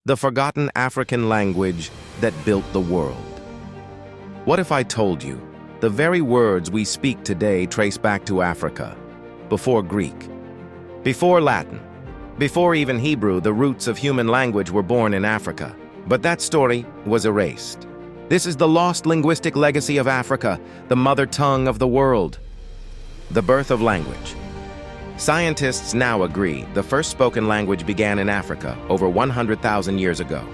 the forgotten African language that built the world. What if I told you the very words we speak today trace back to Africa, before Greek, before Latin, before even Hebrew? The roots of human language were born in Africa, but that story was erased. This is the lost linguistic legacy of Africa, the mother tongue of the world. The birth of language. Scientists now agree the first spoken language began in Africa over 100,000 years ago.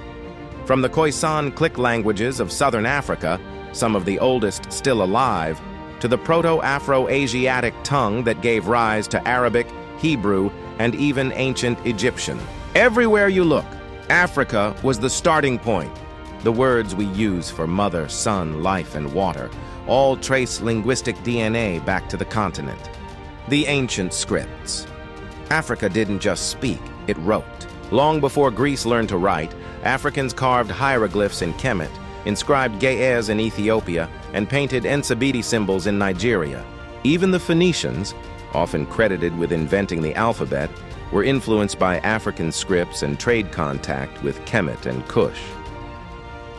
From the Khoisan click languages of southern Africa, some of the oldest still alive, to the Proto-Afro-Asiatic tongue that gave rise to Arabic, Hebrew, and even ancient Egyptian. Everywhere you look, Africa was the starting point. The words we use for mother, sun, life, and water all trace linguistic DNA back to the continent. The ancient scripts. Africa didn't just speak, it wrote. Long before Greece learned to write, Africans carved hieroglyphs in Kemet, inscribed Ge'ez in Ethiopia, and painted Ensabidi symbols in Nigeria. Even the Phoenicians, often credited with inventing the alphabet, were influenced by African scripts and trade contact with Kemet and Kush.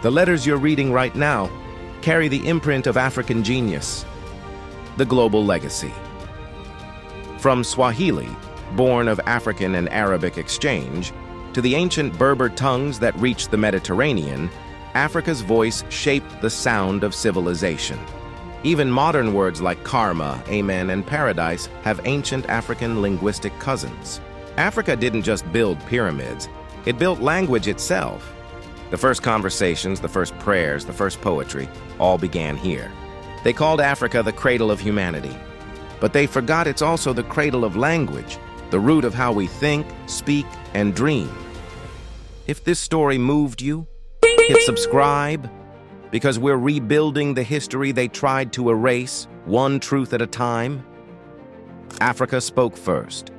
The letters you're reading right now carry the imprint of African genius, the global legacy. From Swahili, born of African and Arabic exchange, to the ancient Berber tongues that reached the Mediterranean, Africa's voice shaped the sound of civilization. Even modern words like karma, amen, and paradise have ancient African linguistic cousins. Africa didn't just build pyramids, it built language itself. The first conversations, the first prayers, the first poetry, all began here. They called Africa the cradle of humanity. But they forgot it's also the cradle of language, the root of how we think, speak, and dream. If this story moved you, hit subscribe, because we're rebuilding the history they tried to erase, one truth at a time. Africa spoke first.